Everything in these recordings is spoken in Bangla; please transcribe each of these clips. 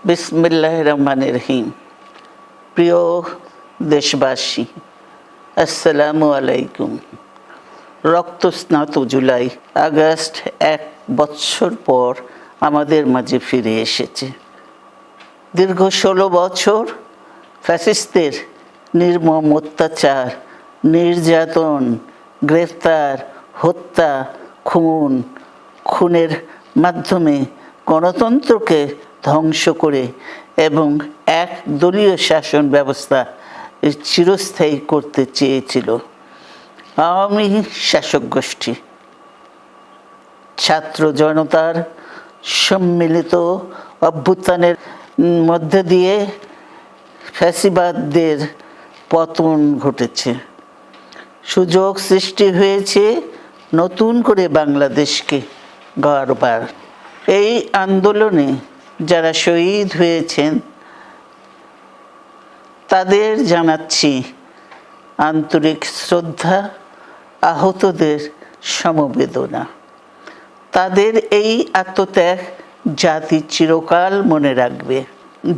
বিসমিল্লাহির রহমানির রহিম। প্রিয় দেশবাসী, আসসালামু আলাইকুম। রক্তস্নাত জুলাই আগস্ট 1 বছর পর আমাদের মাঝে ফিরে এসেছে। দীর্ঘ 16 বছর ফ্যাসিস্টদের নির্মম অত্যাচার, নির্যাতন, গ্রেফতার, হত্যা, খুনের মাধ্যমে গণতন্ত্রকে ধ্বংস করে এবং একদলীয় শাসন ব্যবস্থা চিরস্থায়ী করতে চেয়েছিল আওয়ামী শাসক গোষ্ঠী। ছাত্র জনতার সম্মিলিত অভ্যুত্থানের মধ্যে দিয়ে ফ্যাসিবাদদের পতন ঘটেছে। সুযোগ সৃষ্টি হয়েছে নতুন করে বাংলাদেশকে গড়বার। এই আন্দোলনে যারা শহীদ হয়েছেন তাদের জানাচ্ছি আন্তরিক শ্রদ্ধা, আহতদের সমবেদনা। তাদের এই আত্মত্যাগ জাতি চিরকাল মনে রাখবে।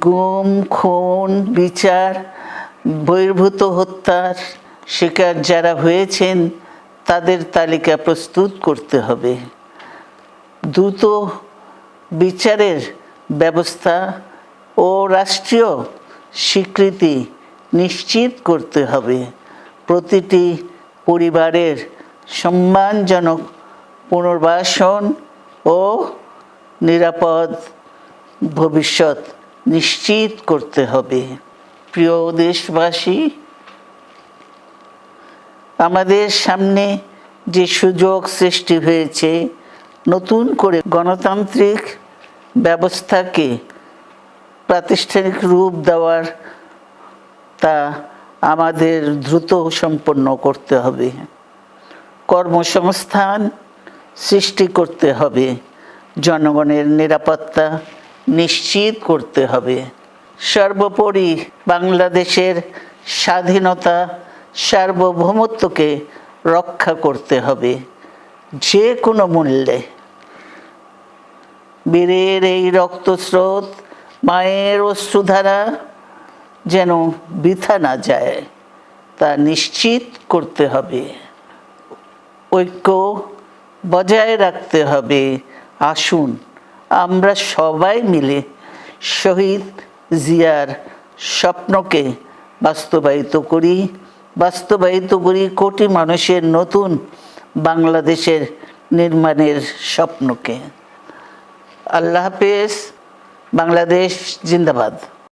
গুম, খুন, বিচার বহির্ভূত হত্যার শিকার যারা হয়েছেন তাদের তালিকা প্রস্তুত করতে হবে। দ্রুত বিচারের ব্যবস্থা ও রাষ্ট্রীয় স্বীকৃতি নিশ্চিত করতে হবে। প্রতিটি পরিবারের সম্মানজনক পুনর্বাসন ও নিরাপদ ভবিষ্যৎ নিশ্চিত করতে হবে। প্রিয় দেশবাসী, আমাদের সামনে যে সুযোগ সৃষ্টি হয়েছে নতুন করে গণতান্ত্রিক ব্যবস্থাকে প্রাতিষ্ঠানিক রূপ দেওয়ার, তা আমাদের দ্রুত সম্পন্ন করতে হবে। কর্মসংস্থান সৃষ্টি করতে হবে, জনগণের নিরাপত্তা নিশ্চিত করতে হবে। সর্বোপরি বাংলাদেশের স্বাধীনতা, সার্বভৌমত্বকে রক্ষা করতে হবে যে কোনো মূল্যে। বীরের এই রক্তস্রোত, মায়ের অশ্রুধারা যেন বৃথা না যায় তা নিশ্চিত করতে হবে। ঐক্য বজায় রাখতে হবে। আসুন আমরা সবাই মিলে শহীদ জিয়ার স্বপ্নকে বাস্তবায়িত করি কোটি মানুষের নতুন বাংলাদেশের নির্মাণের স্বপ্নকে। আল্লাহ হাফেজ। বাংলাদেশ জিন্দাবাদ।